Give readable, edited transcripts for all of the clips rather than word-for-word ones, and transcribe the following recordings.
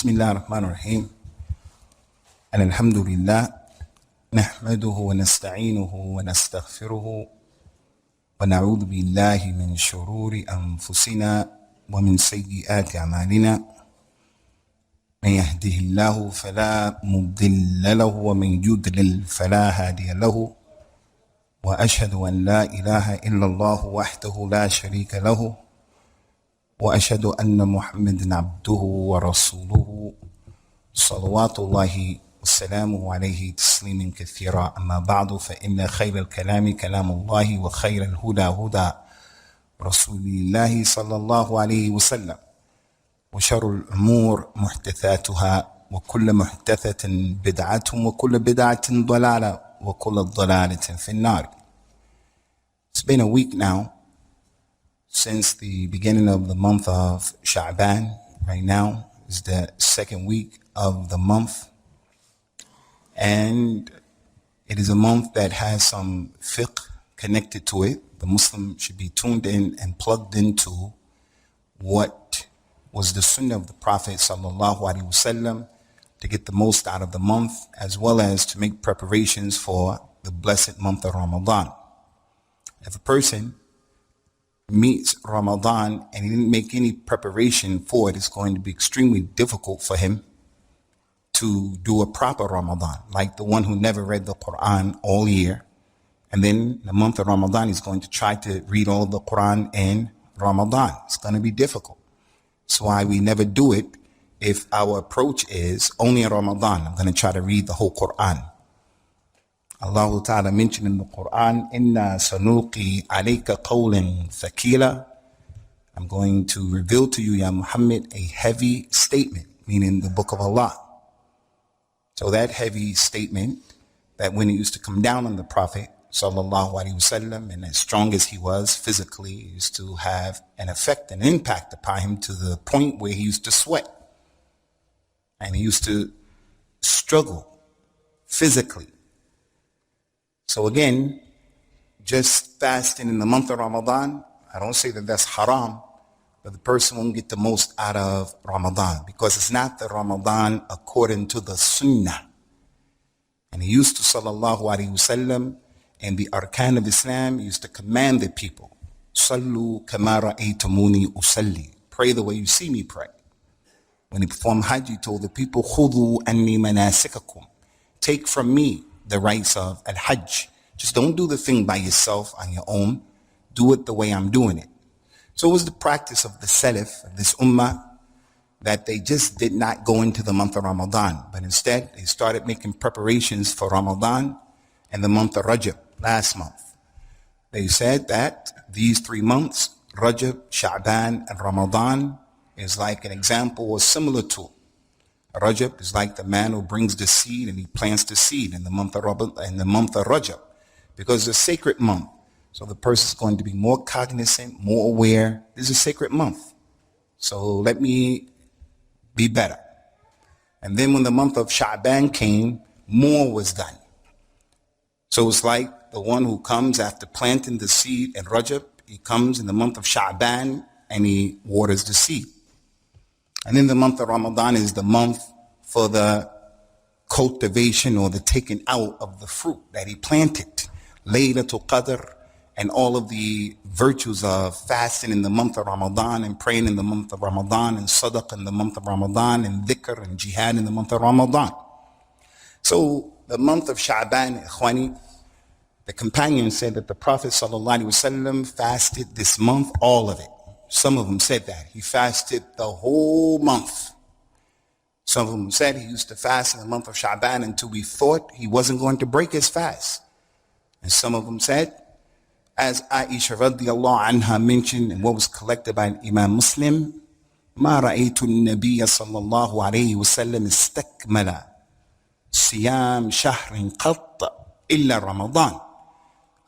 بسم الله الرحمن الرحيم الحمد لله نحمده ونستعينه ونستغفره ونعوذ بالله من شرور أنفسنا ومن سيئات أعمالنا من يهده الله فلا مضل له ومن يضلل فلا هادي له وأشهد أن لا إله إلا الله وحده لا شريك له وأشهد أن محمدا عبده ورسوله صلوات الله وسلامه عليه تسليما كثيرا. أما بعد فإن خير الكلام كلام الله وخير الهدى هدى رسول الله صلى الله عليه وسلم وشر الأمور محدثاتها وكل محدثة بدعة وكل بدعة ضلالة وكل ضلالة في النار. It's been a week now since the beginning of the month of Sha'ban. Right now is the second week of the month, and it is a month that has some fiqh connected to it. The Muslim should be tuned in and plugged into what was the sunnah of the Prophet sallallahu alaihi wasallam to get the most out of the month, as well as to make preparations for the blessed month of Ramadan. If a person meets Ramadan and he didn't make any preparation for it, it's going to be extremely difficult for him to do a proper Ramadan, like the one who never read the Quran all year. And then the month of Ramadan, he's going to try to read all the Quran in Ramadan. It's going to be difficult. That's why we never do it if our approach is only in Ramadan. I'm going to try to read the whole Quran. Allah Ta'ala mentioned in the Quran, Inna sanulqi alayka qawlan thaqila. I'm going to reveal to you, Ya Muhammad, a heavy statement, meaning the book of Allah. So that heavy statement, that when it used to come down on the Prophet sallallahu alaihi wasallam, and as strong as he was physically, it used to have an effect, an impact upon him to the point where he used to sweat. And he used to struggle physically. So again, just fasting in the month of Ramadan, I don't say that that's haram, but the person won't get the most out of Ramadan because it's not the Ramadan according to the sunnah. And he used to, sallallahu alaihi wasallam, and the arkan of Islam, he used to command the people, Sallu kama ra'aytumuni usalli. Pray the way you see me pray. When he performed Hajj, he told the people, Khudhu anni manasikakum. Take from me the rites of al-Hajj. Just don't do the thing by yourself on your own. Do it the way I'm doing it. So it was the practice of the Salaf, of this ummah, that they just did not go into the month of Ramadan, but instead they started making preparations for Ramadan and the month of Rajab last month. They said that these 3 months, Rajab, Sha'ban, and Ramadan, is like an example or similar to Rajab is like the man who brings the seed and he plants the seed in the month of Rajab, because it's a sacred month. So the person is going to be more cognizant, more aware. This is a sacred month. So let me be better. And then when the month of Sha'ban came, more was done. So it's like the one who comes after planting the seed in Rajab, he comes in the month of Sha'ban and he waters the seed. And then the month of Ramadan is the month for the cultivation or the taking out of the fruit that he planted. Laylatul Qadr and all of the virtues of fasting in the month of Ramadan and praying in the month of Ramadan and sadaqah in the month of Ramadan and dhikr and jihad in the month of Ramadan. So the month of Sha'ban, ikhwani, the companion said that the Prophet sallallahu alaihi wasallam fasted this month, all of it. Some of them said that. He fasted the whole month. Some of them said he used to fast in the month of Sha'ban until we thought he wasn't going to break his fast. And some of them said, as Aisha radiallahu anha mentioned in what was collected by Imam Muslim, ما رأيت النبي صلى الله عليه وسلم استكمل صيام شهر قط إلا رمضان.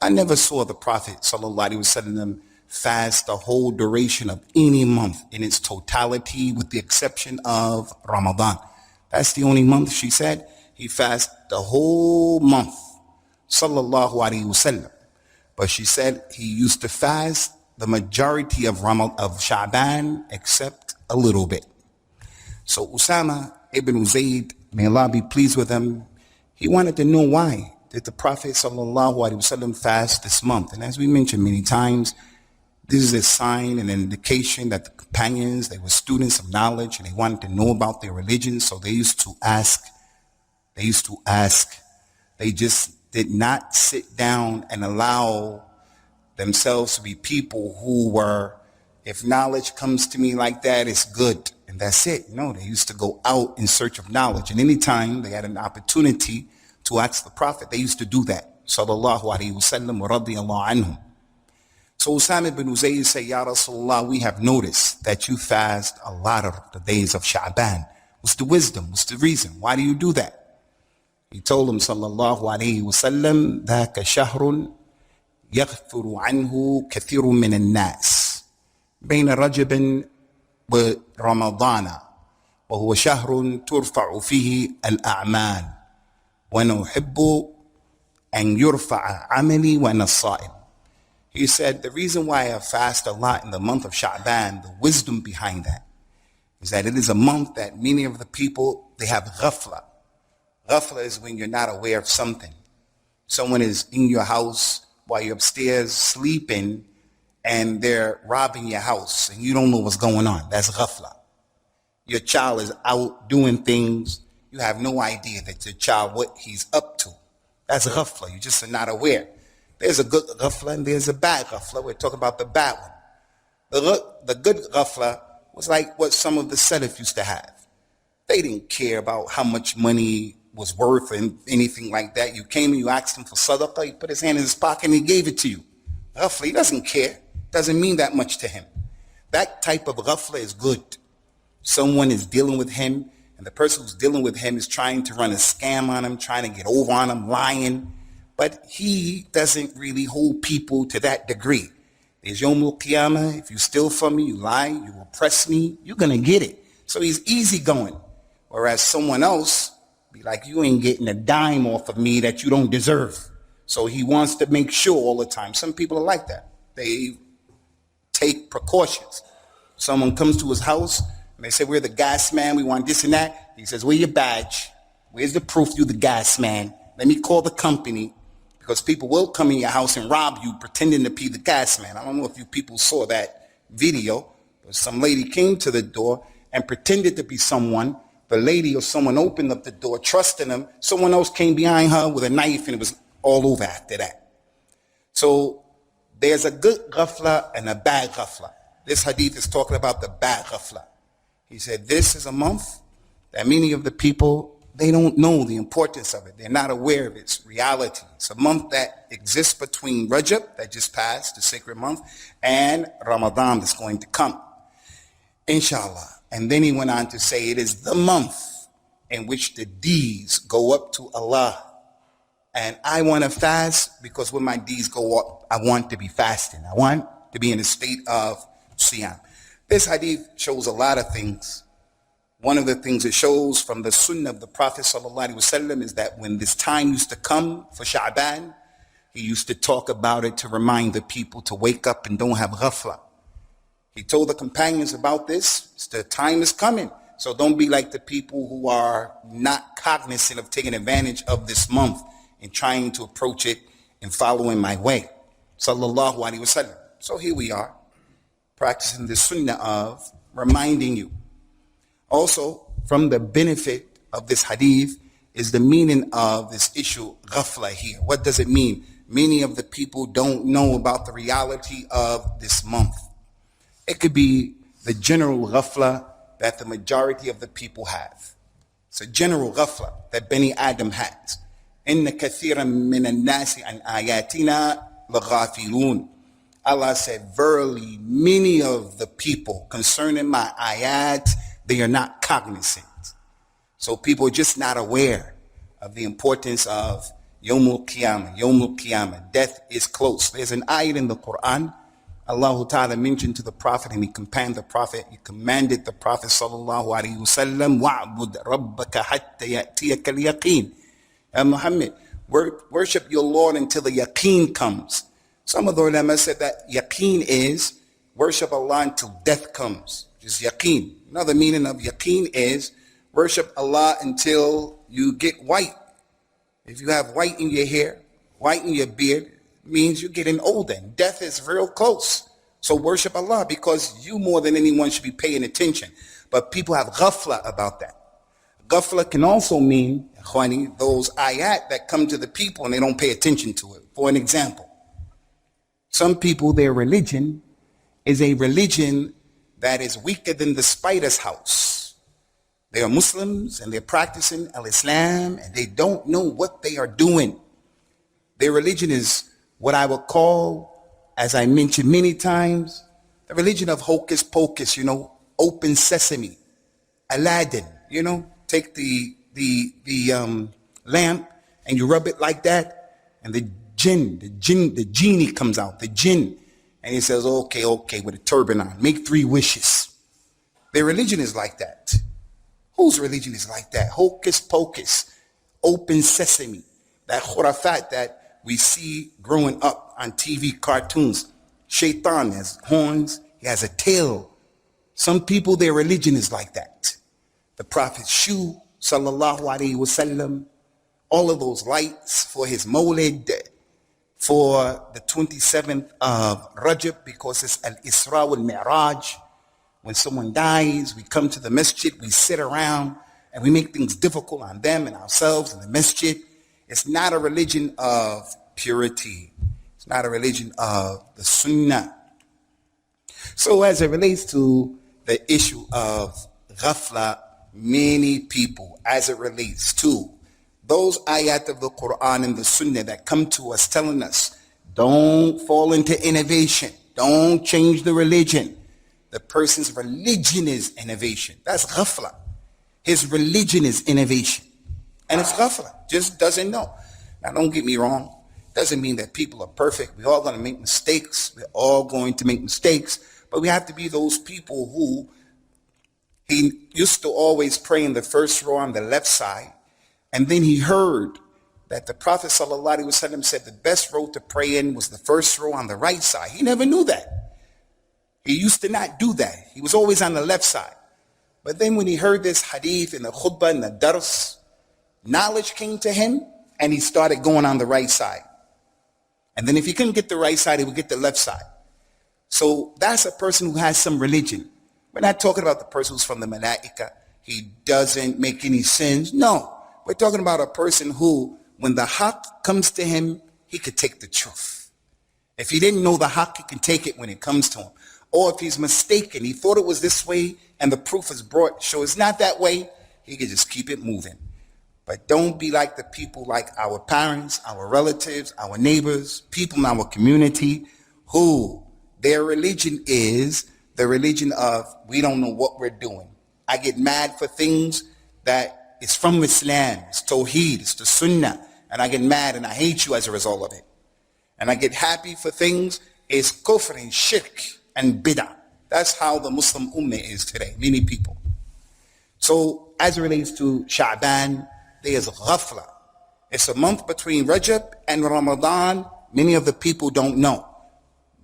I never saw the Prophet sallallahu alaihi wasallam fast the whole duration of any month in its totality with the exception of Ramadan. That's the only month, she said, he fasted the whole month, sallallahu alaihi wasallam. But she said he used to fast the majority of Sha'ban except a little bit. So Usamah ibn Zayd, may Allah be pleased with him, he wanted to know why did the Prophet ﷺ fast this month. And as we mentioned many times, this is a sign and an indication that the companions, they were students of knowledge and they wanted to know about their religion. So they used to ask. They just did not sit down and allow themselves to be people who were, if knowledge comes to me like that, it's good. And that's it. No, they used to go out in search of knowledge. And anytime they had an opportunity to ask the Prophet, they used to do that. Sallallahu alayhi wa sallam wa radiyallahu anhum. So Usamah ibn Zayd said, Ya Rasulullah, we have noticed that you fast a lot of the days of Sha'ban. What's the wisdom? What's the reason? Why do you do that? He told him, Sallallahu alayhi wa sallam, ذَاكَ شَهْرٌ يَغْفُرُ عَنْهُ كَثِيرٌ مِّنَ النَّاسِ بَيْنَ رَجَبٍ وَرَمَضَانَ وَهُوَ شَهْرٌ تُرْفَعُ فِيهِ الْأَعْمَالِ وَنُحِبُّ أَنْ يُرْفَعَ عَمَلِي وَأَنَا الصَّائِمُ. He said, the reason why I fast a lot in the month of Sha'ban, the wisdom behind that, is that it is a month that many of the people, they have ghafla. Ghafla is when you're not aware of something. Someone is in your house while you're upstairs sleeping and they're robbing your house and you don't know what's going on. That's ghafla. Your child is out doing things. You have no idea that your child, what he's up to. That's ghafla. You just are not aware. There's a good ghafla and there's a bad ghafla. We're talking about the bad one. The good ghafla was like what some of the Salaf used to have. They didn't care about how much money was worth or anything like that. You came and you asked him for sadaqah, he put his hand in his pocket and he gave it to you. Ghafla, he doesn't care. Doesn't mean that much to him. That type of ghafla is good. Someone is dealing with him and the person who's dealing with him is trying to run a scam on him, trying to get over on him, lying. But he doesn't really hold people to that degree. There's Yawmul Qiyamah. If you steal from me, you lie, you oppress me, you're going to get it. So he's easygoing. Whereas someone else be like, you ain't getting a dime off of me that you don't deserve. So he wants to make sure all the time. Some people are like that. They take precautions. Someone comes to his house and they say, we're the gas man, we want this and that. He says, where's your badge? Where's the proof you're the gas man? Let me call the company. Because people will come in your house and rob you pretending to be the gas man. I don't know if you people saw that video, but some lady came to the door and pretended to be someone. The lady or someone opened up the door, trusting them. Someone else came behind her with a knife and it was all over after that. So there's a good ghafla and a bad ghafla. This hadith is talking about the bad ghafla. He said this is a month that many of the people, they don't know the importance of it. They're not aware of its reality. It's a month that exists between Rajab, that just passed, the sacred month, and Ramadan that's going to come, inshallah. And then he went on to say it is the month in which the deeds go up to Allah. And I want to fast because when my deeds go up, I want to be fasting. I want to be in a state of siyam. This hadith shows a lot of things. One of the things it shows from the sunnah of the Prophet ﷺ is that when this time used to come for Sha'ban, he used to talk about it to remind the people to wake up and don't have ghafla. He told the companions about this. The time is coming. So don't be like the people who are not cognizant of taking advantage of this month and trying to approach it and following my way. Sallallahu alayhi wa sallam. So here we are, practicing the sunnah of reminding you. Also, from the benefit of this hadith is the meaning of this issue, ghafla here. What does it mean? Many of the people don't know about the reality of this month. It could be the general ghafla that the majority of the people have. It's a general ghafla that Bani Adam has. إِنَّ كَثِيرًا مِّنَ النَّاسِ عَنْ آيَاتِنَا لَغَافِلُونَ. Allah said, verily, many of the people concerning my ayat, they are not cognizant. So people are just not aware of the importance of Yawmul Qiyamah. Yawmul Qiyamah. Death is close. There's an ayat in the Quran. Allah Ta'ala mentioned to the Prophet and he commanded the Prophet sallallahu alaihi wasallam, وَعْبُدْ رَبَّكَ حَتَّى يَأْتِيَكَ الْيَقِينَ. Muhammad, worship your Lord until the yaqeen comes. Some of the ulama said that yaqeen is worship Allah until death comes. just yaqeen. Another meaning of yaqeen is worship Allah until you get white. If you have white in your hair, white in your beard, it means you're getting older and death is real close. So worship Allah, because you more than anyone should be paying attention. But people have ghafla about that. Ghafla can also mean, ikhwani, those ayat that come to the people and they don't pay attention to it. For an example, some people, their religion is a religion that is weaker than the spider's house. They are Muslims and they're practicing al-Islam and they don't know what they are doing. Their religion is what I would call, as I mentioned many times, the religion of hocus pocus, open sesame, Aladdin, take the lamp and you rub it like that and the genie comes out, the jinn, and he says, okay, with a turban on, make 3 wishes. Their religion is like that. Whose religion is like that? Hocus pocus, open sesame, that khurafat that we see growing up on TV cartoons. Shaitan has horns, he has a tail. Some people, their religion is like that. The Prophet's shoe, sallallahu alaihi wasallam, all of those lights for his mawlid, for the 27th of Rajab, because it's al-Isra wal-Mi'raj. When someone dies, we come to the masjid, we sit around, and we make things difficult on them and ourselves in the masjid. It's not a religion of purity. It's not a religion of the sunnah. So as it relates to the issue of ghafla, many people, as it relates to those ayat of the Quran and the sunnah that come to us telling us, don't fall into innovation, don't change the religion. The person's religion is innovation. That's ghafla. His religion is innovation. And it's ghafla, just doesn't know. Now don't get me wrong, doesn't mean that people are perfect. We're all going to make mistakes. We're all going to make mistakes. But we have to be those people who, he used to always pray in the first row on the left side. And then he heard that the Prophet ﷺ said the best row to pray in was the first row on the right side. He never knew that. He used to not do that. He was always on the left side. But then when he heard this hadith in the khutbah and the dars, knowledge came to him and he started going on the right side. And then if he couldn't get the right side, he would get the left side. So that's a person who has some religion. We're not talking about the person who's from the Malaika. He doesn't make any sins. No. We're talking about a person who, when the haqq comes to him, he could take the truth. If he didn't know the haqq, he can take it when it comes to him. Or if he's mistaken, he thought it was this way, and the proof is brought, so it's not that way, he can just keep it moving. But don't be like the people, like our parents, our relatives, our neighbors, people in our community, who their religion is the religion of, we don't know what we're doing. I get mad for things that it's from Islam, it's Tawheed, it's the Sunnah, and I get mad and I hate you as a result of it. And I get happy for things, it's kufr and shirk and bid'ah. That's how the Muslim ummah is today, many people. So as it relates to Sha'ban, there is ghafla. It's a month between Rajab and Ramadan. Many of the people don't know.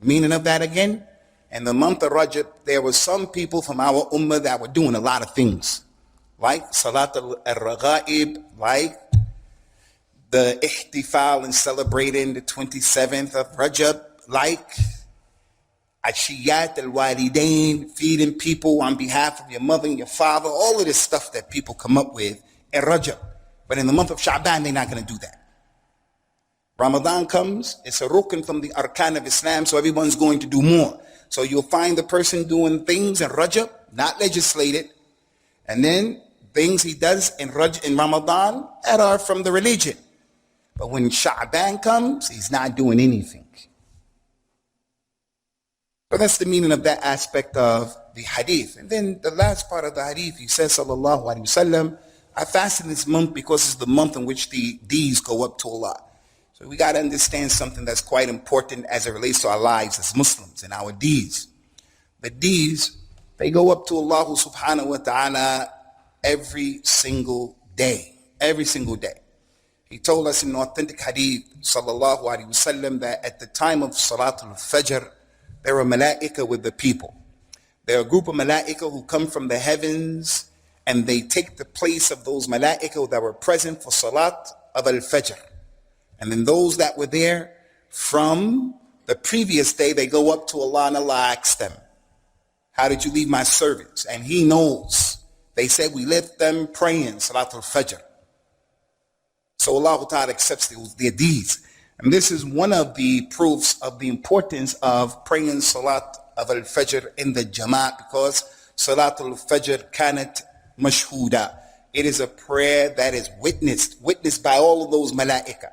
Meaning of that again, in the month of Rajab, there were some people from our ummah that were doing a lot of things. Like Salat al-Raghaib, like the ihtifal and celebrating the 27th of Rajab, like Ashiyat al-Walidain, feeding people on behalf of your mother and your father, all of this stuff that people come up with in Rajab. But in the month of Sha'ban, they're not going to do that. Ramadan comes, it's a rukn from the arkan of Islam, so everyone's going to do more. So you'll find the person doing things in Rajab, not legislated, and then things he does in Ramadan that are from the religion. But when Sha'ban comes, he's not doing anything. So that's the meaning of that aspect of the hadith. And then the last part of the hadith, he says, sallallahu alaihi wasallam, I fast in this month because it's the month in which the deeds go up to Allah. So we got to understand something that's quite important as it relates to our lives as Muslims and our deeds. The deeds, they go up to Allah subhanahu wa ta'ala every single day. Every single day. He told us in an authentic hadith, sallallahu alaihi wasallam, that at the time of Salatul Fajr, there were malaika with the people. There are a group of malaika who come from the heavens and they take the place of those malaika that were present for Salat of al-Fajr. And then those that were there from the previous day, they go up to Allah and Allah asks them, how did you leave my servants? And He knows. They said, we left them praying Salat al-Fajr. So Allah Ta'ala accepts their deeds. And this is one of the proofs of the importance of praying Salat of al-Fajr in the Jama'at, because Salat al-Fajr kanat mashhuda. It is a prayer that is witnessed by all of those malaika.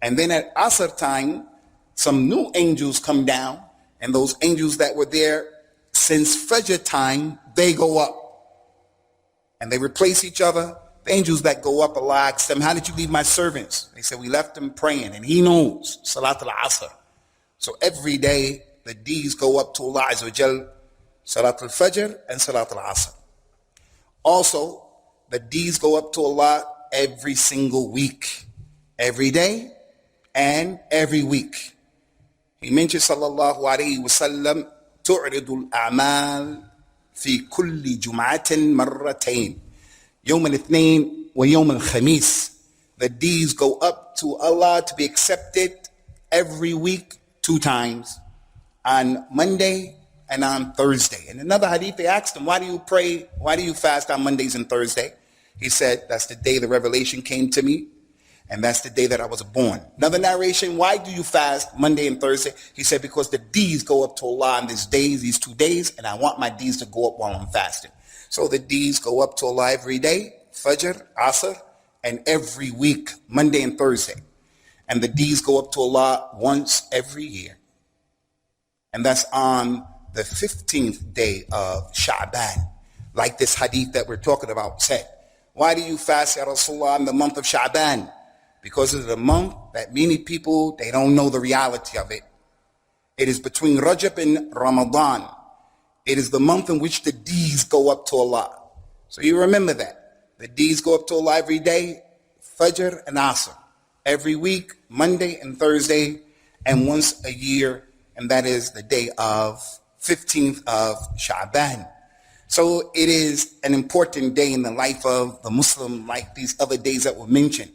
And then at Asr time, some new angels come down, and those angels that were there since Fajr time, they go up. And they replace each other. The angels that go up, Allah asks them, how did you leave my servants? They said, we left them praying, and He knows, Salat al-Asr. So every day, the deeds go up to Allah Azza wa Jal, Salat al-Fajr and Salat al-Asr. Also, the deeds go up to Allah every single week, every day and every week. He mentioned sallallahu alayhi wa sallam, تعرض الأعمال في كل جمعة مرتين يوم الاثنين ويوم الخميس. The deeds go up to Allah to be accepted every week 2 times, on Monday and on Thursday. In another hadith, they asked him, why do you fast on Mondays and Thursday? He said, that's the day the revelation came to me, and that's the day that I was born. Another narration, why do you fast Monday and Thursday? He said, because the deeds go up to Allah on these 2 days, and I want my deeds to go up while I'm fasting. So the deeds go up to Allah every day, Fajr, Asr, and every week, Monday and Thursday. And the deeds go up to Allah once every year. And that's on the 15th day of Sha'ban. Like this hadith that we're talking about said. Why do you fast, Ya Rasulullah, in the month of Sha'ban? Because it's the month that many people, they don't know the reality of it. It is between Rajab and Ramadan. It is the month in which the deeds go up to Allah. So you remember that. The deeds go up to Allah every day, Fajr and Asr. Every week, Monday and Thursday, and once a year, and that is the day of 15th of Sha'ban. So it is an important day in the life of the Muslim, like these other days that were mentioned.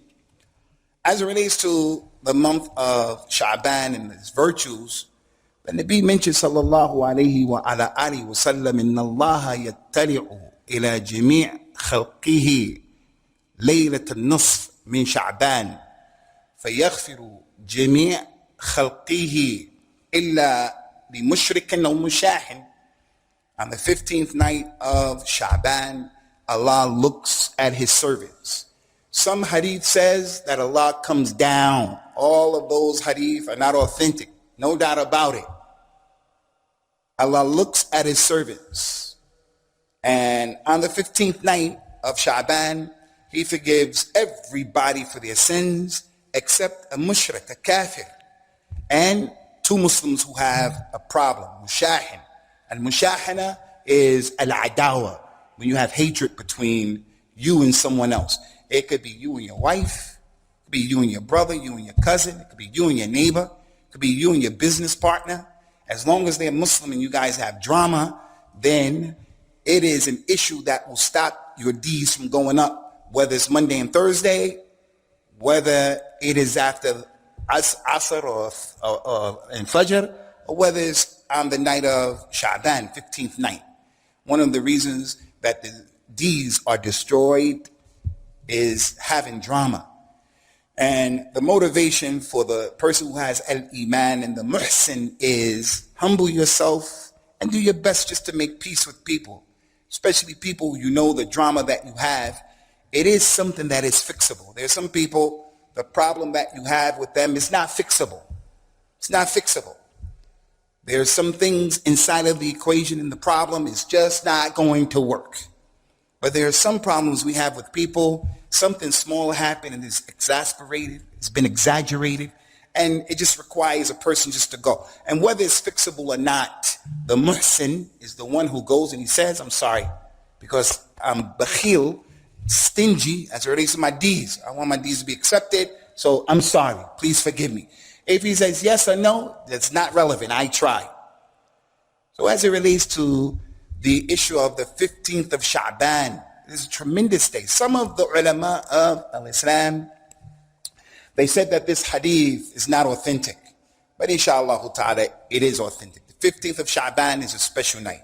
As it relates to the month of Sha'ban and its virtues, the Nabi mentioned sallallahu alayhi wa ala alihi wa sallam, inna Allah yattali'u ila jami' khalqihi laylat al-nusf min Sha'ban fayaghfiru jami' khalqihi illa bi mushrikin aw mushahin. On the 15th night of Sha'ban, Allah looks at His servants. Some hadith says that Allah comes down. All of those hadith are not authentic. No doubt about it. Allah looks at His servants. And on the 15th night of Sha'ban, He forgives everybody for their sins except a mushrik, a kafir, and 2 Muslims who have a problem, mushahin. And mushahana is al-adawa, when you have hatred between you and someone else. It could be you and your wife, it could be you and your brother, you and your cousin, it could be you and your neighbor, it could be you and your business partner. As long as they're Muslim and you guys have drama, then it is an issue that will stop your deeds from going up, whether it's Monday and Thursday, whether it is after Asr or in Fajr, or whether it's on the night of Sha'ban, 15th night. One of the reasons that the deeds are destroyed is having drama. And the motivation for the person who has al-Iman and the muhsin is humble yourself and do your best just to make peace with people, especially people you know the drama that you have. It is something that is fixable. There are some people, the problem that you have with them is not fixable. It's not fixable. There are some things inside of the equation and the problem is just not going to work. But there are some problems we have with people. Something small happened and it's exasperated, it's been exaggerated, and it just requires a person just to go. And whether it's fixable or not, the muhsin is the one who goes and he says, I'm sorry, because I'm bakhil, stingy as it relates to my deeds. I want my deeds to be accepted, so I'm sorry, please forgive me. If he says yes or no, that's not relevant, I tried. So as it relates to the issue of the 15th of Sha'ban, this is a tremendous day. Some of the ulama of al-Islam, they said that this hadith is not authentic. But inshallah ta'ala, it is authentic. The 15th of Sha'ban is a special night.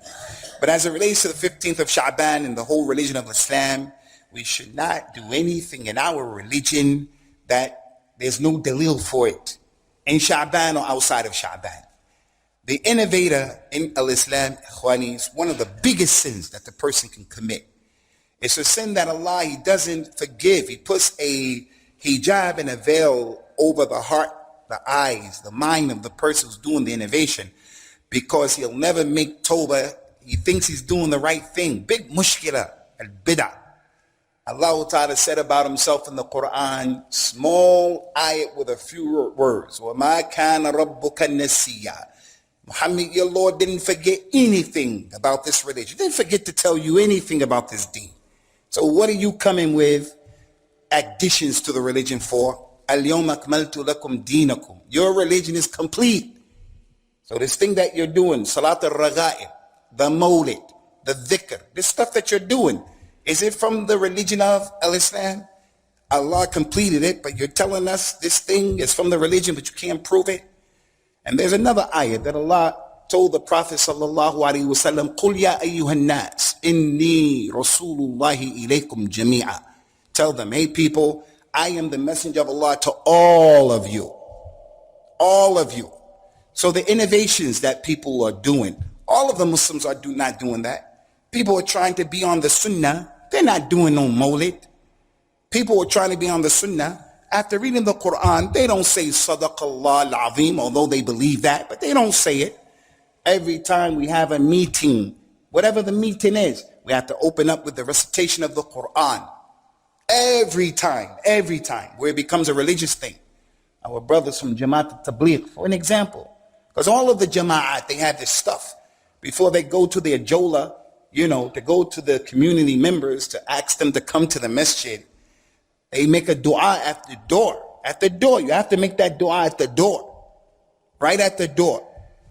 But as it relates to the 15th of Sha'ban and the whole religion of Islam, we should not do anything in our religion that there's no dalil for it, in Sha'ban or outside of Sha'ban. The innovator in al-Islam, ikhwani, is one of the biggest sins that the person can commit. It's a sin that Allah, He doesn't forgive. He puts a hijab and a veil over the heart, the eyes, the mind of the person who's doing the innovation, because he'll never make tawbah. He thinks he's doing the right thing. Big mushkila, al-bid'ah. Allah Ta'ala said about Himself in the Quran, small ayat with a few words, وَمَا كَانَ رَبُّكَ نَسِيًّا. Muhammad, your Lord didn't forget anything about this religion. Didn't forget to tell you anything about this deen. So what are you coming with additions to the religion for? الْيَوْمَ أَكْمَلْتُ لَكُمْ دِينَكُمْ. Your religion is complete. So this thing that you're doing, Salat al-Raga'ib, the Mawlid, the Dhikr, this stuff that you're doing, is it from the religion of al-Islam? Allah completed it, but you're telling us this thing is from the religion, but you can't prove it? And there's another ayah that Allah told the Prophet sallallahu alaihi wasallam, قُلْ يَا أَيُّهَا النَّاسِ إِنِّي رَسُولُ اللَّهِ إِلَيْكُمْ جَمِيعًا. Tell them, hey people, I am the messenger of Allah to all of you. All of you. So the innovations that people are doing, all of the Muslims are not doing that. People are trying to be on the sunnah. They're not doing no mawlid. People are trying to be on the sunnah. After reading the Quran, they don't say Sadaqallah al-Azim, although they believe that, but they don't say it. Every time we have a meeting, whatever the meeting is, we have to open up with the recitation of the Quran. Every time, where it becomes a religious thing. Our brothers from Jamaat Tabligh, for an example, because all of the Jama'at, they have this stuff. Before they go to their Jola, to go to the community members to ask them to come to the masjid, they make a dua at the door. At the door. You have to make that dua at the door. Right at the door.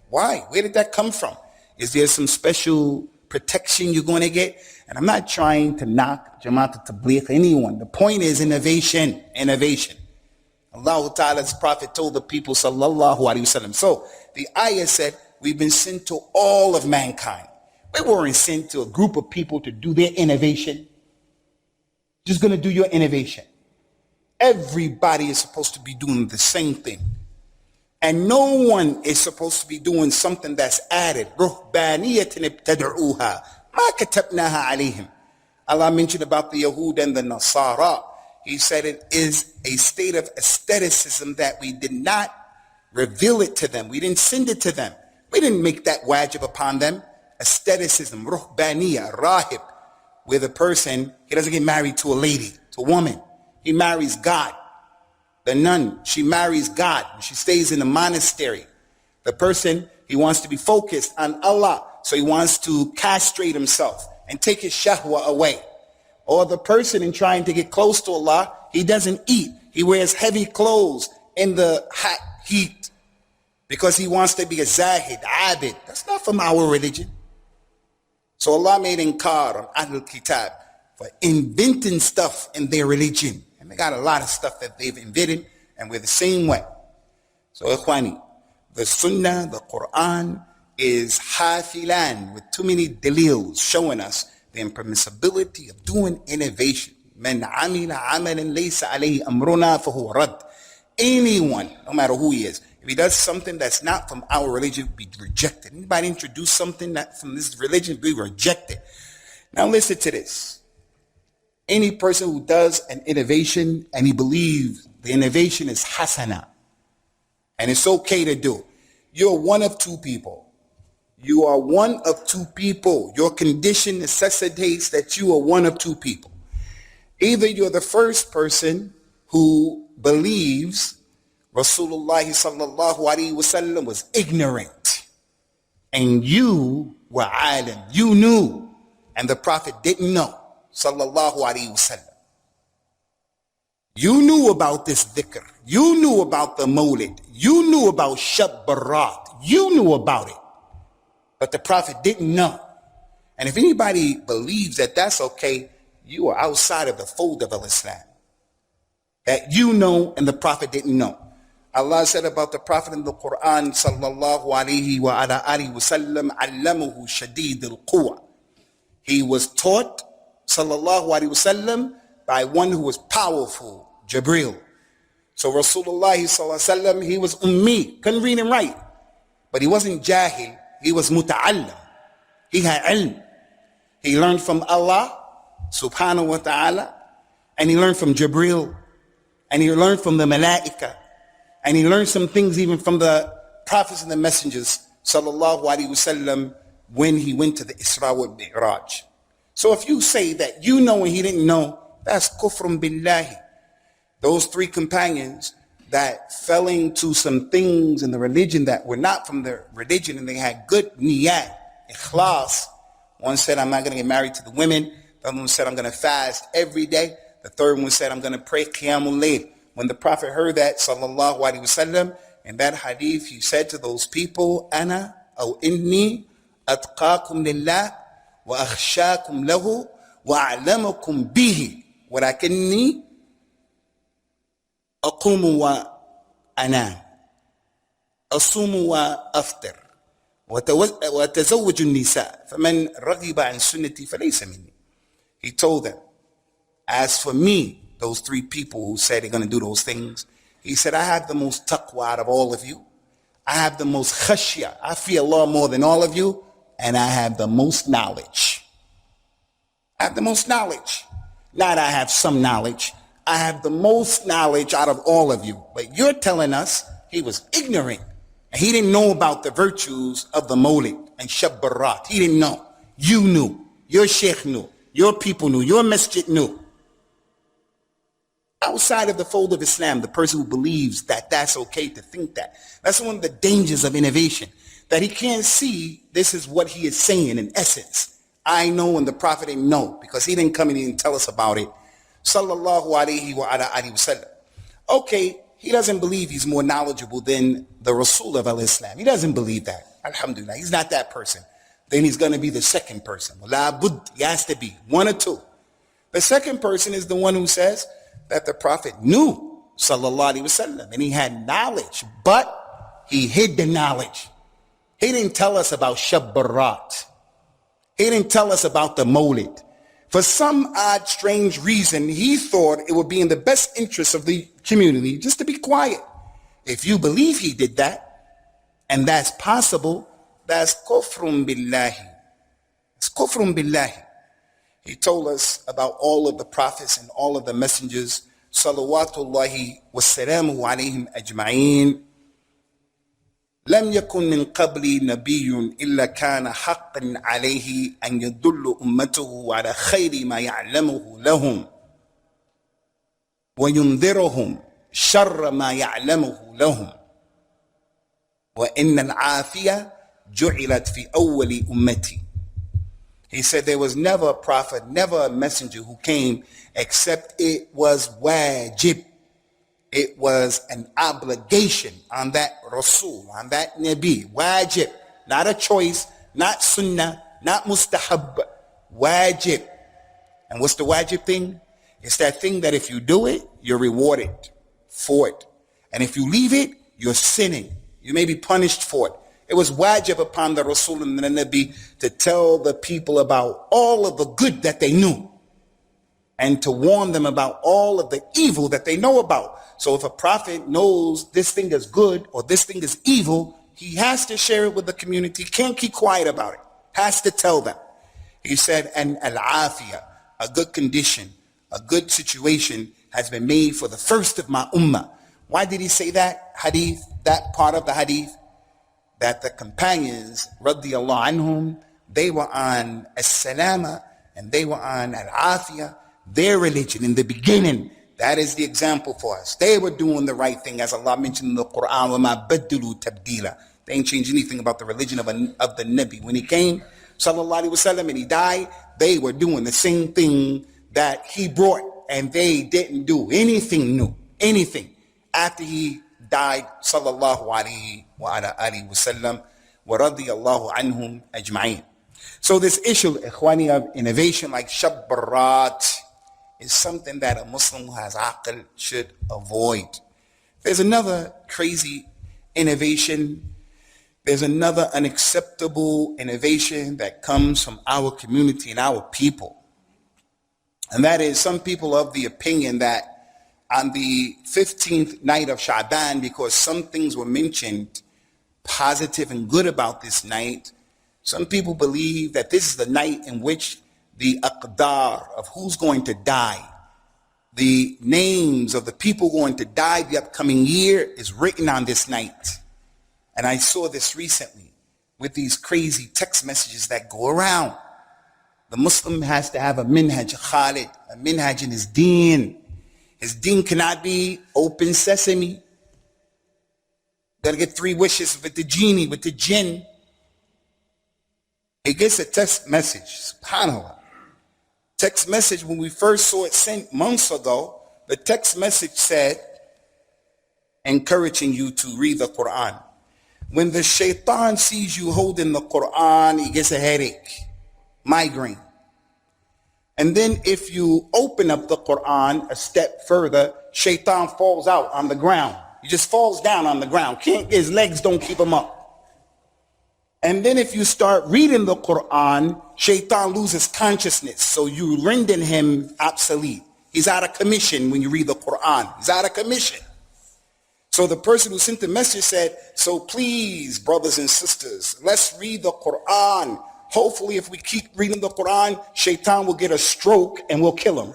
Why? Where did that come from? Is there some special protection you're going to get? And I'm not trying to knock Jamaat Tabligh, anyone. The point is innovation. Innovation. Allah Ta'ala's Prophet told the people, sallallahu alaihi wasallam. So the ayah said, we've been sent to all of mankind. We weren't sent to a group of people to do their innovation. Just going to do your innovation. Everybody is supposed to be doing the same thing. And no one is supposed to be doing something that's added. رُهْبَانِيَةٍ ابْتَدْعُوهَا مَا كَتَبْنَاهَا عَلَيْهِمْ. Allah mentioned about the Yahud and the Nasara. He said it is a state of aestheticism that we did not reveal it to them. We didn't send it to them. We didn't make that wajib upon them. Aestheticism, ruhbaniya, rahib, where the person, he doesn't get married to a lady, to a woman. He marries God. The nun, she marries God. She stays in the monastery. The person, he wants to be focused on Allah. So he wants to castrate himself and take his shahwa away. Or the person in trying to get close to Allah, he doesn't eat. He wears heavy clothes in the hot heat because he wants to be a zahid, abid. That's not from our religion. So Allah made inkar on Ahlul Kitab for inventing stuff in their religion. And they got a lot of stuff that they've invented, and we're the same way. So ikhwani, the Sunnah, the Quran is hafilan with too many dalils showing us the impermissibility of doing innovation. Man amila amalan laysa alayhi amruna fahuwa rad. Anyone, no matter who he is, if he does something that's not from our religion, be rejected. Anybody introduce something that from this religion, be rejected. Now listen to this. Any person who does an innovation and he believes the innovation is hasana and it's okay to do, you're one of two people. You are one of two people. Your condition necessitates that you are one of two people. Either you're the first person who believes Rasulullah sallallahu alaihi wasallam was ignorant and you were alim, you knew, and the Prophet didn't know, sallallahu alaihi wasallam. You knew about this dhikr, you knew about the mawlid, you knew about Shab Barat, you knew about it. but the Prophet didn't know. And if anybody believes that that's okay, you are outside of the fold of Islam. That you know and the Prophet didn't know. Allah said about the Prophet in the Quran, sallallahu alayhi wa ala alihi wa sallam, allamuhu shadid al-quwa. He was taught, sallallahu alayhi wa sallam, by one who was powerful, Jibreel. So Rasulullah sallallahu alayhi wa sallam, he was ummi, couldn't read and write. But he wasn't jahil, he was muta'allam. He had ilm. He learned from Allah, subhanahu wa ta'ala, and he learned from Jibreel, and he learned from the malaika, and he learned some things even from the prophets and the messengers, sallallahu alaihi wasallam, when he went to the Isra wal Mi'raj. So if you say that you know and he didn't know, that's kufrun billahi. Those three companions that fell into some things in the religion that were not from the religion, and they had good niyat, ikhlas. One said, I'm not going to get married to the women. The other one said, I'm going to fast every day. The third one said, I'm going to pray qiyamul layl. When the Prophet heard that, sallallahu alaihi wasallam, in that hadith, he said to those people, Ana aw inni atqakum lillah wa akhshakum lahu wa a'lamakum bihi walakinni aqumu wa anam asumu wa aftir وتزوج النساء فمن رغب عن سنتي فليس مني. He told them, as for me, those three people who said they're going to do those things, he said, I have the most taqwa out of all of you. I have the most khashya. I fear Allah more than all of you. And I have the most knowledge. I have the most knowledge. Not I have some knowledge. I have the most knowledge out of all of you. But you're telling us he was ignorant. And he didn't know about the virtues of the Mawlid and Shab Barat. He didn't know. You knew. Your sheikh knew. Your people knew. Your masjid knew. Outside of the fold of Islam, the person who believes that that's okay to think that. That's one of the dangers of innovation. That he can't see this is what he is saying in essence. I know and the Prophet didn't know because he didn't come in and tell us about it. Sallallahu alayhi wa ala alihi wa sallam. Okay. He doesn't believe he's more knowledgeable than the Rasul of al-Islam. He doesn't believe that. Alhamdulillah. He's not that person. Then he's going to be the second person. La bud. He has to be one or two. The second person is the one who says that the Prophet knew, sallallahu alaihi wasallam, and he had knowledge, but he hid the knowledge. He didn't tell us about Shab Barat. He didn't tell us about the Mawlid. For some odd, strange reason, he thought it would be in the best interest of the community just to be quiet. If you believe he did that, and that's possible, that's kufrun billahi. It's kufrun billahi. He told us about all of the prophets and all of the messengers, salawatullahi wassalamu alayhim ajma'een. لم يكن من قبلي نبي إلا كان حقا عليه أن يدل أمته على خير ما يعلمه لهم وينذرهم شر ما يعلمه لهم وإن العافية جعلت في أول أمتي. He said there was never a prophet, never a messenger who came except it was wajib. It was an obligation on that Rasul, on that Nabi, wajib, not a choice, not sunnah, not mustahab, wajib. And what's the wajib thing? It's that thing that if you do it, you're rewarded for it. And if you leave it, you're sinning. You may be punished for it. It was wajib upon the Rasul and the Nabi to tell the people about all of the good that they knew and to warn them about all of the evil that they know about. So if a prophet knows this thing is good or this thing is evil, he has to share it with the community. Can't keep quiet about it. Has to tell them. He said, and al-afiyah, a good condition, a good situation has been made for the first of my ummah. Why did he say that hadith, that part of the hadith? That the companions, radiyallahu anhum, they were on as-salama and they were on al-afiyah, their religion in the beginning. That is the example for us. They were doing the right thing, as Allah mentioned in the Quran, وَمَا بَدُّلُوا تَبْدِيلًا. They ain't changed anything about the religion of the Nabi. When he came, sallallahu alaihi wasallam, and he died, they were doing the same thing that he brought, and they didn't do anything new, anything. After he died, sallallahu alaihi wasallam, وَرَضِيَ اللَّهُ عَنْهُمْ أَجْمَعِينَ. So this issue, ikhwani, of innovation like Shab Barat is something that a Muslim who has aql should avoid. There's another crazy innovation. There's another unacceptable innovation that comes from our community and our people. And that is, some people of the opinion that on the 15th night of Sha'ban, because some things were mentioned positive and good about this night, some people believe that this is the night in which the aqdar of who's going to die, the names of the people going to die the upcoming year is written on this night. And I saw this recently with these crazy text messages that go around. The Muslim has to have a minhaj, Khalid, a minhaj in his deen. His deen cannot be open sesame. Gotta get 3 wishes with the genie, with the jinn. He gets a text message, subhanAllah. Text message, when we first saw it sent months ago, the text message said, encouraging you to read the Quran. When the shaitan sees you holding the Quran, he gets a headache, migraine. And then if you open up the Quran a step further, shaitan falls out on the ground. He just falls down on the ground. His legs don't keep him up. And then if you start reading the Quran, shaitan loses consciousness. So you render him obsolete. He's out of commission when you read the Quran. He's out of commission. So the person who sent the message said, so please, brothers and sisters, let's read the Quran. Hopefully, if we keep reading the Quran, shaitan will get a stroke and we'll kill him.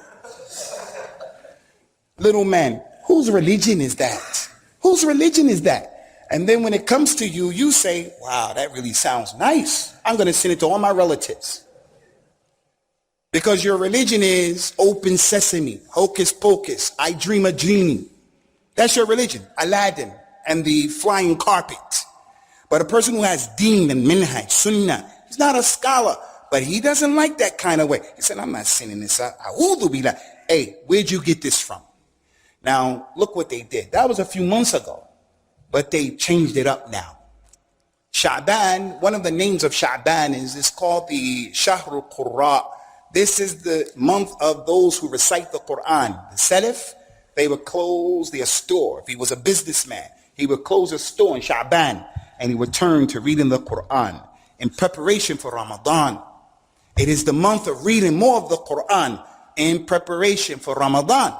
Little man, whose religion is that? Whose religion is that? And then when it comes to you, you say, wow, that really sounds nice. I'm going to send it to all my relatives. Because your religion is open sesame, hocus pocus, I dream a genie. That's your religion, Aladdin and the flying carpet. But a person who has deen and minhaj, sunnah, he's not a scholar, but he doesn't like that kind of way. He said, I'm not sending this out. Hey, where'd you get this from? Now, look what they did. That was a few months ago. But they changed it up now. Sha'ban, one of the names of Sha'ban is called the Shahrul Qurra. This is the month of those who recite the Quran. The Salaf, they would close their store. If he was a businessman, he would close his store in Sha'ban and he would turn to reading the Quran in preparation for Ramadan. It is the month of reading more of the Quran in preparation for Ramadan.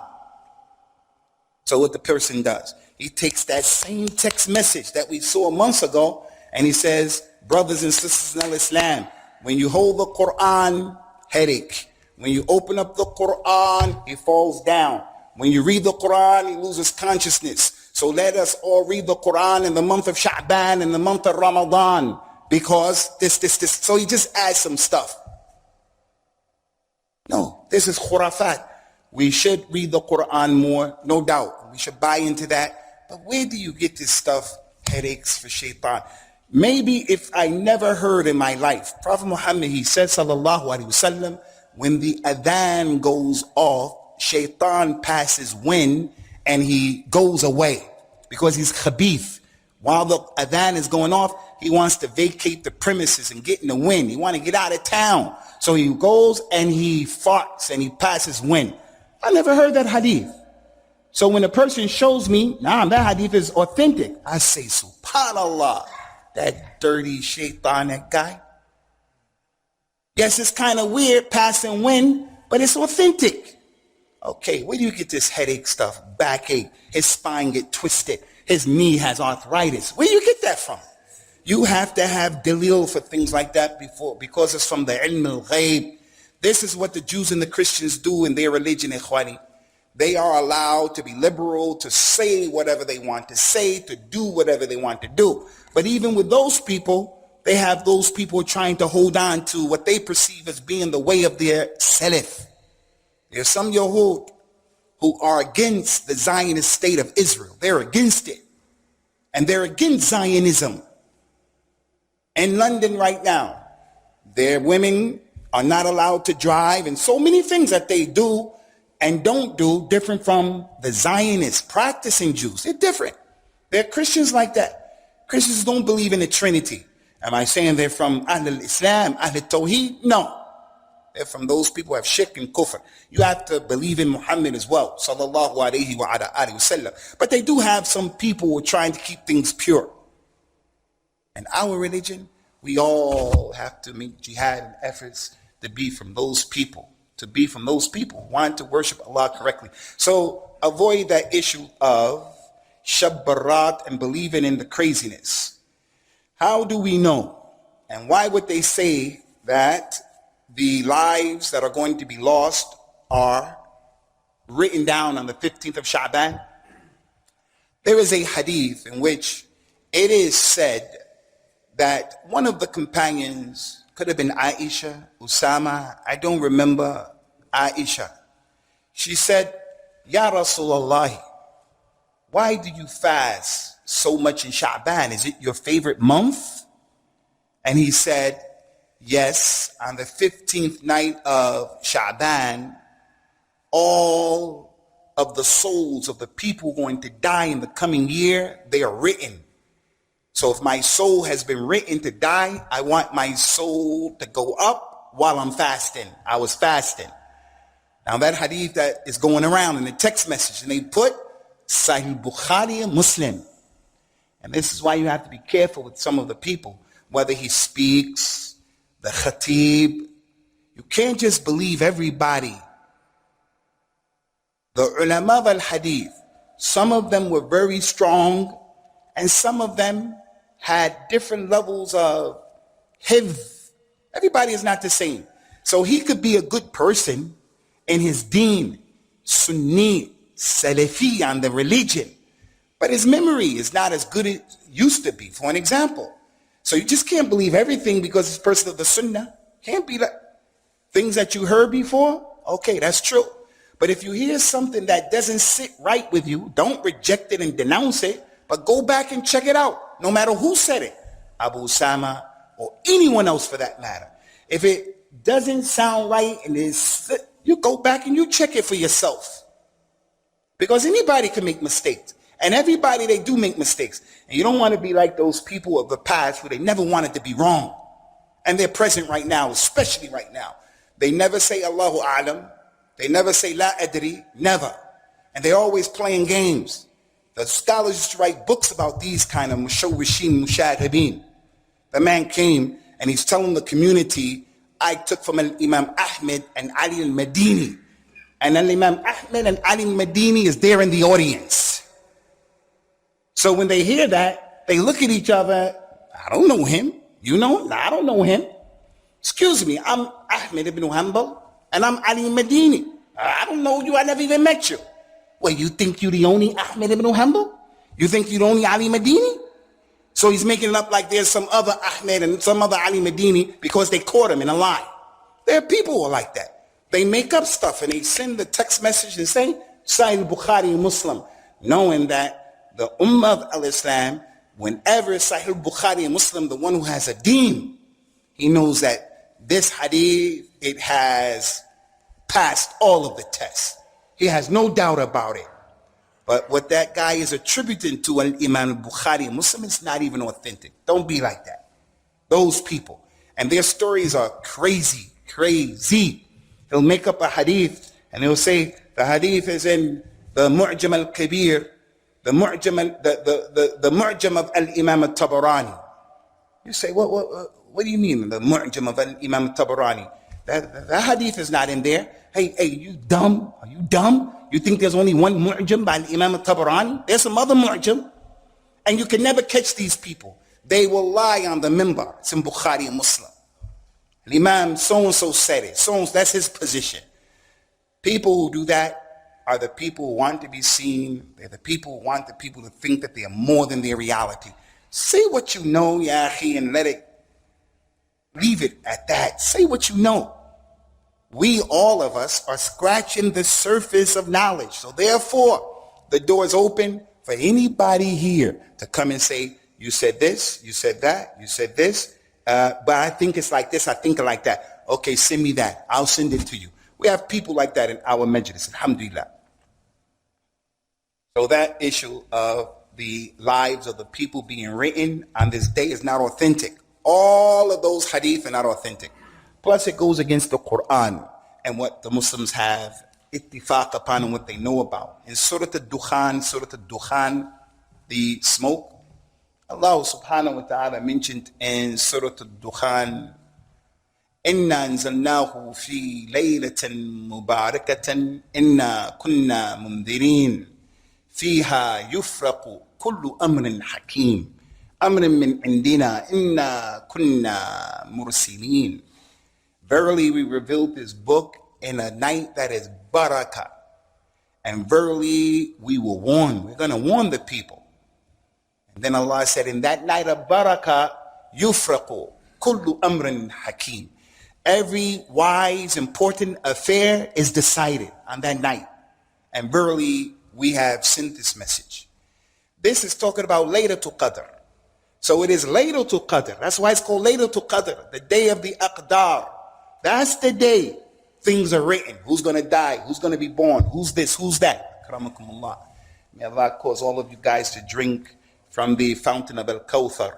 So what the person does, he takes that same text message that we saw months ago and he says, brothers and sisters in Islam, when you hold the Quran, headache. When you open up the Quran, he falls down. When you read the Quran, he loses consciousness. So let us all read the Quran in the month of Sha'ban, in the month of Ramadan, because this. So he just adds some stuff. No, this is khurafat. We should read the Quran more, no doubt. We should buy into that. But where do you get this stuff? Headaches for shaitan. Maybe if I never heard in my life, Prophet Muhammad, he said, sallallahu alaihi wasallam, when the adhan goes off, shaitan passes wind and he goes away because he's khabith. While the adhan is going off, he wants to vacate the premises and get in the wind. He wants to get out of town. So he goes and he farts and he passes wind. I never heard that hadith. So when a person shows me, that hadith is authentic, I say, subhanallah, that dirty shaitan, that guy. Yes, it's kind of weird, passing wind, but it's authentic. Okay, where do you get this headache stuff, backache, his spine get twisted, his knee has arthritis? Where do you get that from? You have to have dalil for things like that because it's from the ilm al-ghayb. This is what the Jews and the Christians do in their religion, ikhwani. They are allowed to be liberal, to say whatever they want to say, to do whatever they want to do. But even with those people, they have those people trying to hold on to what they perceive as being the way of their salaf. There's some Yahud who are against the Zionist state of Israel. They're against it. And they're against Zionism. In London right now, their women are not allowed to drive, and so many things that they do and don't do different from the Zionists practicing Jews. They're different. They're Christians like that. Christians don't believe in the Trinity. Am I saying they're from Ahl al-Islam, Ahl al-Tawheed? No. They're from those people who have shirk and kufr. You have to believe in Muhammad as well, sallallahu alayhi wa ala alihi wa sallam. But they do have some people who are trying to keep things pure. And our religion, we all have to make jihad and efforts to be from those people, who want to worship Allah correctly. So avoid that issue of Shab Barat and believing in the craziness. How do we know? And why would they say that the lives that are going to be lost are written down on the 15th of Sha'ban? There is a hadith in which it is said that one of the companions, could have been Aisha, Usamah, I don't remember Aisha. She said, Ya Rasulullah, why do you fast so much in Sha'ban? Is it your favorite month? And he said, yes, on the 15th night of Sha'ban, all of the souls of the people going to die in the coming year, they are written. So if my soul has been written to die, I want my soul to go up while I'm fasting. I was fasting. Now that hadith that is going around in the text message, and they put Sahih Bukhari and Muslim. And this is why you have to be careful with some of the people, whether he speaks, the khatib. You can't just believe everybody. The ulama al-hadith, some of them were very strong, and some of them had different levels of hifz. Everybody is not the same. So he could be a good person in his deen, Sunni, Salafi on the religion, but his memory is not as good as it used to be, for an example. So you just can't believe everything because it's person of the Sunnah. Can't be like things that you heard before. Okay, that's true. But if you hear something that doesn't sit right with you, don't reject it and denounce it, but go back and check it out, no matter who said it, Abu Usamah or anyone else for that matter. If it doesn't sound right and you go back and you check it for yourself. Because anybody can make mistakes. And everybody, they do make mistakes. And you don't want to be like those people of the past who they never wanted to be wrong. And they're present right now, especially right now. They never say Allahu A'lam. They never say La Adri, never. And they're always playing games. The scholars used to write books about these kind of mushawwishin, mushadhabin. The man came and he's telling the community, I took from Imam Ahmed and Ali al-Madini. And Imam Ahmed and Ali al-Madini is there in the audience. So when they hear that, they look at each other, I don't know him. You know him? No, I don't know him. Excuse me, I'm Ahmed ibn Hanbal and I'm Ali al-Madini. I don't know you, I never even met you. Well, you think you're the only Ahmed ibn Hanbal? You think you're the only Ali Madini? So he's making it up like there's some other Ahmed and some other Ali Madini because they caught him in a lie. There are people who are like that. They make up stuff and they send the text message and say, Sahih Bukhari and Muslim, knowing that the Ummah of al-Islam, whenever Sahih Bukhari and Muslim, the one who has a deen, he knows that this hadith, it has passed all of the tests. He has no doubt about it. But what that guy is attributing to an Imam Bukhari Muslim is not even authentic. Don't be like that. Those people. And their stories are crazy, crazy. He'll make up a hadith and he'll say the hadith is in the Mu'jam al-Kabir, the Mu'jam of al-Imam al-Tabarani. You say, what do you mean, the Mu'jam of al-Imam al-Tabarani? That hadith is not in there. Hey, you dumb? Are you dumb? You think there's only one Mu'jam by Imam al-Tabarani? There's some other Mu'jam. And you can never catch these people. They will lie on the minbar. It's in Bukhari and Muslim. Imam so-and-so said it. That's his position. People who do that are the people who want to be seen. They're the people who want the people to think that they are more than their reality. Say what you know, ya akhi, and leave it at that. Say what you know. We, all of us, are scratching the surface of knowledge. So therefore, the door is open for anybody here to come and say, you said this, you said that, you said this, but I think it's like this, I think like that. Okay, send me that. I'll send it to you. We have people like that in our majlis, alhamdulillah. So that issue of the lives of the people being written on this day is not authentic. All of those hadith are not authentic. Plus it goes against the Quran and what the Muslims have ittifaq upon and what they know about. In Surah Al-Dukhan, the smoke, Allah subhanahu wa ta'ala mentioned in Surah Al-Dukhan, إِنَّا أَنزَلْنَاهُ فِي لَيْلَةٍ مُبَارَكَةٍ إِنَّا كُنَّا مُنذِرِينَ فِيهَا يُفْرَقُ كُلُّ أَمْرٍ حَكِيمٍ أَمْرٍ مِّنْ عِنْدِنَا إِنَّا كُنَّا مُرْسِلِينَ. Verily we revealed this book in a night that is barakah. And verily we will warn. We're going to warn the people. And then Allah said, in that night of barakah, yufraqu kullu amrin hakim. Every wise, important affair is decided on that night. And verily we have sent this message. This is talking about Laylatul Qadr. So it is Laylatul Qadr. That's why it's called Laylatul Qadr, the day of the Aqdar. That's the day things are written. Who's going to die? Who's going to be born? Who's this? Who's that? Karamakumullah. May Allah cause all of you guys to drink from the fountain of Al-Kawthar.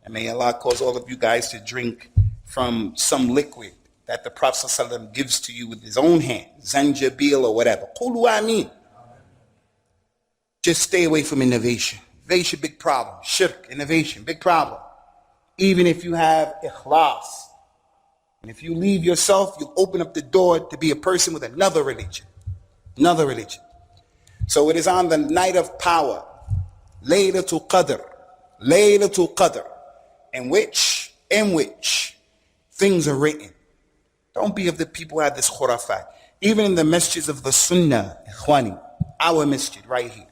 And may Allah cause all of you guys to drink from some liquid that the Prophet ﷺ gives to you with his own hand. Zanjabil or whatever. Qulu ameen. Just stay away from innovation. Innovation, big problem. Shirk, innovation, big problem. Even if you have ikhlas. And if you leave yourself, you open up the door to be a person with another religion. Another religion. So it is on the night of power, Laylatul Qadr, Laylatul Qadr, in which things are written. Don't be of the people who have this khurafat. Even in the masjids of the Sunnah, Ikhwani, our masjid right here.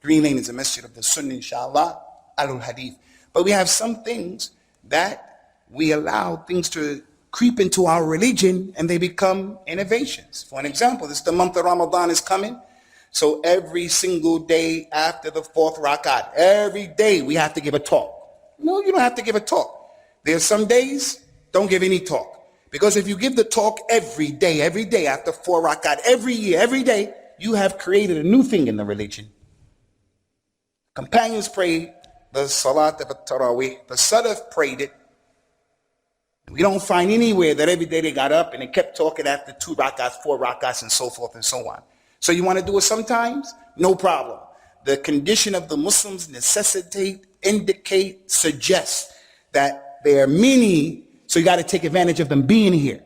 Green Lane is a masjid of the Sunnah, inshallah, Alul Hadith. But we have some things that we allow things to creep into our religion and they become innovations. For an example, the month of Ramadan is coming. So every single day after the fourth rakat, every day we have to give a talk. No, you don't have to give a talk. There's some days, don't give any talk. Because if you give the talk every day after 4 rakat, every year, every day, you have created a new thing in the religion. Companions prayed the Salat of Tarawih. The Salaf prayed it. We don't find anywhere that every day they got up and they kept talking after 2 rakats, 4 rakats, and so forth and so on. So you want to do it sometimes? No problem. The condition of the Muslims necessitate, indicate, suggest that there are many, so you got to take advantage of them being here.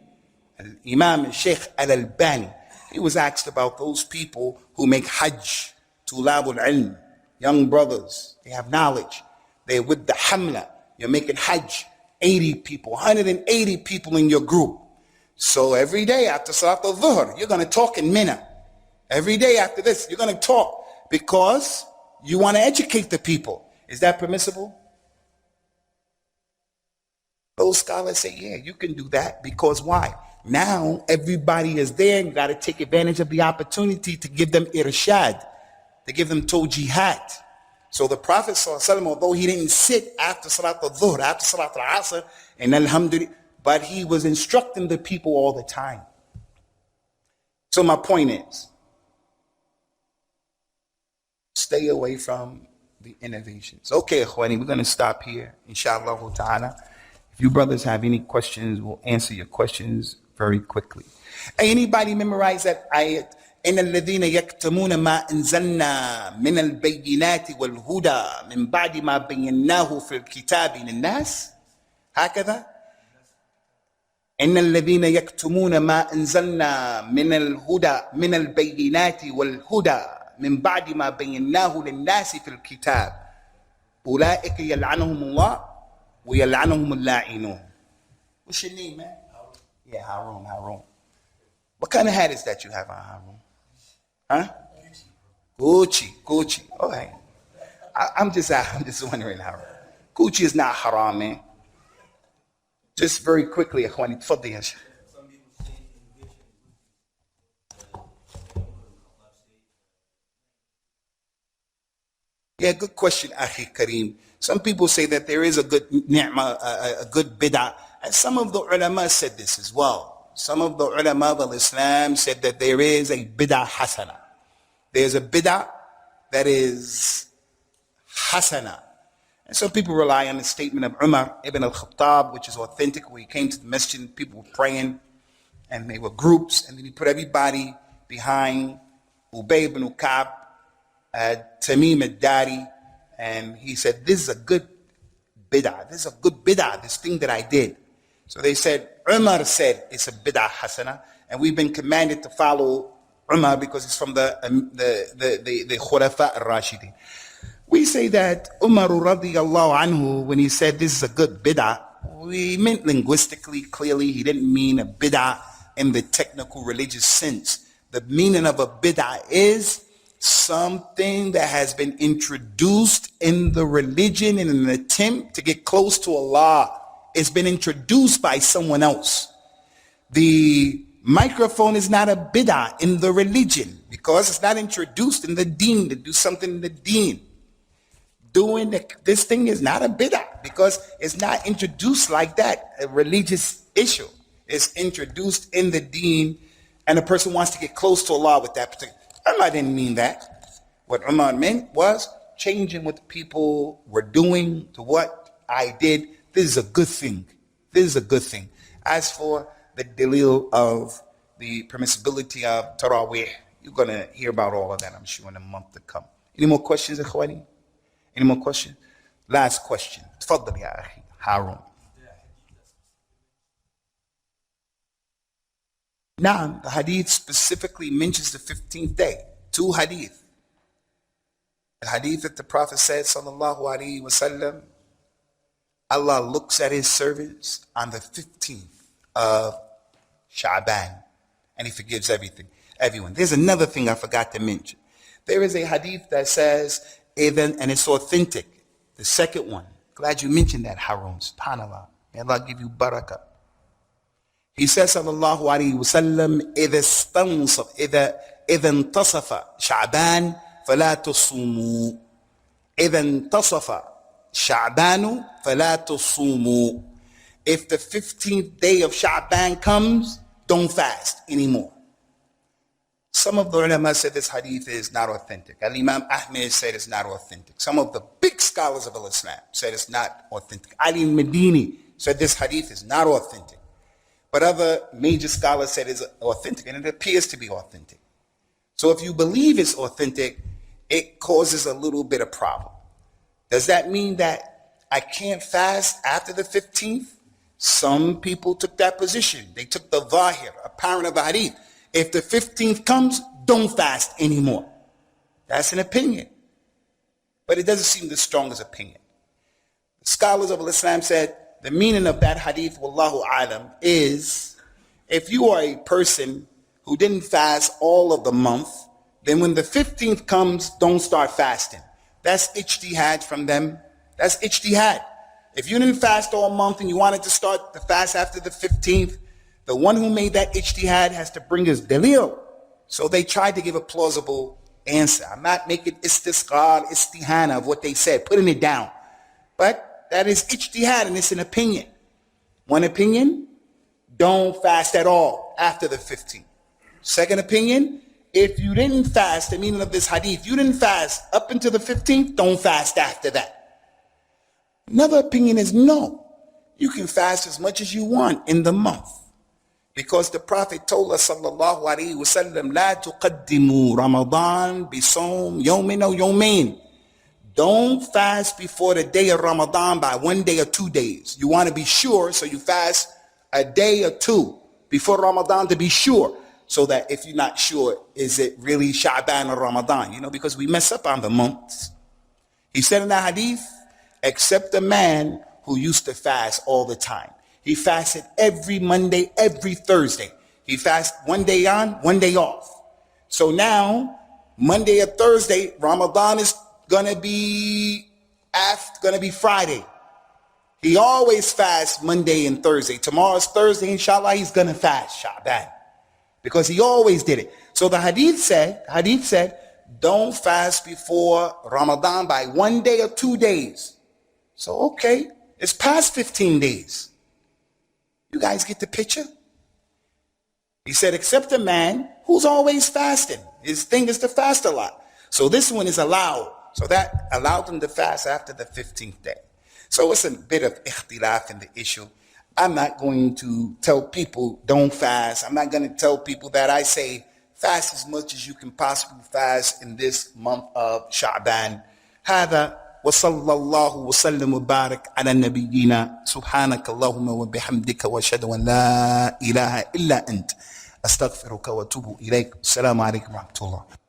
Imam Sheikh Al-Albani, he was asked about those people who make hajj, tulabul ilm, young brothers, they have knowledge, they're with the hamla, you're making hajj, 80 people, 180 people in your group. So every day after Salat al-Dhuhr, you're going to talk in Mina. Every day after this, you're going to talk because you want to educate the people. Is that permissible? Those scholars say, yeah, you can do that because why? Now everybody is there and you got to take advantage of the opportunity to give them irshad, to give them tawjihat. So the Prophet ﷺ, although he didn't sit after Salat al-Dhuhr, after Salat al-Asr, and alhamdulillah, but he was instructing the people all the time. So my point is, stay away from the innovations. Okay, Khwani, we're going to stop here, inshallah ta'ala. If you brothers have any questions, we'll answer your questions very quickly. Anybody memorize that ayat? إن الذين يكتمون ما أنزلنا من البينات والهدى من بعد ما بيناه في الكتاب للناس هكذا إن الذين يكتمون ما أنزلنا من الهدى من البينات والهدى من بعد ما بيناه للناس في الكتاب أولئك يلعنهم الله ويلعنهم اللاعنون. What's your name, man? Yeah, Harun. What kind of hat is that you have on, Harun? Huh? Gucci. Oh, hey. I'm just wondering, Harun. Gucci is not haram, man. Just very quickly, Akhwani, tfaddi ya Sheikh. Yeah, good question, Akhi Kareem. Some people say that there is a good ni'mah, a good bid'ah. And some of the ulama said this as well. Some of the ulama of Islam said that there is a bid'ah hasana. There's a bid'ah that is hasana. And some people rely on the statement of Umar ibn al-Khattab, which is authentic, where he came to the masjid and people were praying, and they were groups, and then he put everybody behind Ubay ibn Ka'b, Tamim al-Dari, and he said, this is a good bid'ah, this is a good bid'ah, this thing that I did. So they said, Umar said it's a bid'ah hasana, and we've been commanded to follow Umar because it's from the Khulafa al-Rashidin. We say that Umar radiyallahu anhu, when he said this is a good bid'ah, we meant linguistically, clearly, he didn't mean a bid'ah in the technical religious sense. The meaning of a bid'ah is something that has been introduced in the religion in an attempt to get close to Allah. It's been introduced by someone else. The microphone is not a bid'ah in the religion because it's not introduced in the deen to do something in the deen. Doing this thing is not a bid'ah because it's not introduced like that, a religious issue. It's introduced in the deen, and a person wants to get close to Allah with that particular. Umar didn't mean that. What Umar meant was changing what the people were doing to what I did. This is a good thing. This is a good thing. As for the dalil of the permissibility of Taraweeh, you're going to hear about all of that, I'm sure, in a month to come. Any more questions, Ikhwani? Any more questions? Last question. Tfaddal ya akhi, Harun. Now, the hadith specifically mentions the 15th day. 2 hadith. The hadith that the Prophet said, sallallahu alaihi wasallam, Allah looks at his servants on the 15th of Sha'ban, and he forgives everyone. There's another thing I forgot to mention. There is a hadith that says, even, and it's authentic. The second one. Glad you mentioned that, Harun. SubhanAllah. May Allah give you barakah. He says, sallallahu alayhi wa sallam, إذا انتصف شعبان فلا تصوموا. إذا انتصف شعبان فلا تصوموا. If the 15th day of Sha'ban comes, don't fast anymore. Some of the ulama said this hadith is not authentic. Al-Imam Ahmed said it's not authentic. Some of the big scholars of Islam said it's not authentic. Ali Madini said this hadith is not authentic. But other major scholars said it's authentic, and it appears to be authentic. So if you believe it's authentic, it causes a little bit of problem. Does that mean that I can't fast after the 15th? Some people took that position. They took the zahir, apparent of the hadith. If the 15th comes, don't fast anymore. That's an opinion. But it doesn't seem the strongest opinion. The scholars of Islam said the meaning of that hadith, wallahu alam, is if you are a person who didn't fast all of the month, then when the 15th comes, don't start fasting. That's ijtihad from them. That's ijtihad. If you didn't fast all month and you wanted to start the fast after the 15th, the one who made that ijtihad has to bring his dalil. So they tried to give a plausible answer. I'm not making istihana of what they said, putting it down. But that is ijtihad, and it's an opinion. One opinion, don't fast at all after the 15th. Second opinion, if you didn't fast, the meaning of this hadith, you didn't fast up until the 15th, don't fast after that. Another opinion is no. You can fast as much as you want in the month. Because the Prophet told us, sallallahu alayhi wa sallam, لا تقدموا رمضان بصوم يوم أو يومين. Don't fast before the day of Ramadan by 1 day or 2 days. You want to be sure, so you fast a day or 2 before Ramadan to be sure. So that if you're not sure, is it really Sha'ban or Ramadan? You know, because we mess up on the months. He said in the hadith, except a man who used to fast all the time. He fasted every Monday, every Thursday. He fasted 1 day on, 1 day off. So now, Monday or Thursday, Ramadan is gonna be Friday. He always fasts Monday and Thursday. Tomorrow's Thursday, inshallah, he's gonna fast Sha'ban. Because he always did it. So the hadith said, don't fast before Ramadan by 1 day or 2 days. So okay, it's past 15 days. You guys get the picture? He said, except a man who's always fasting. His thing is to fast a lot. So this one is allowed. So that allowed them to fast after the 15th day. So it's a bit of ikhtilaf in the issue. I'm not going to tell people don't fast. I'm not going to tell people that. I say fast as much as you can possibly fast in this month of Sha'ban. هذا وصلى الله وسلم وبارك على نبينا سبحانك اللهم وبحمدك واشهد ان لا اله الا انت استغفرك واتوب اليك. السلام عليكم ورحمه الله.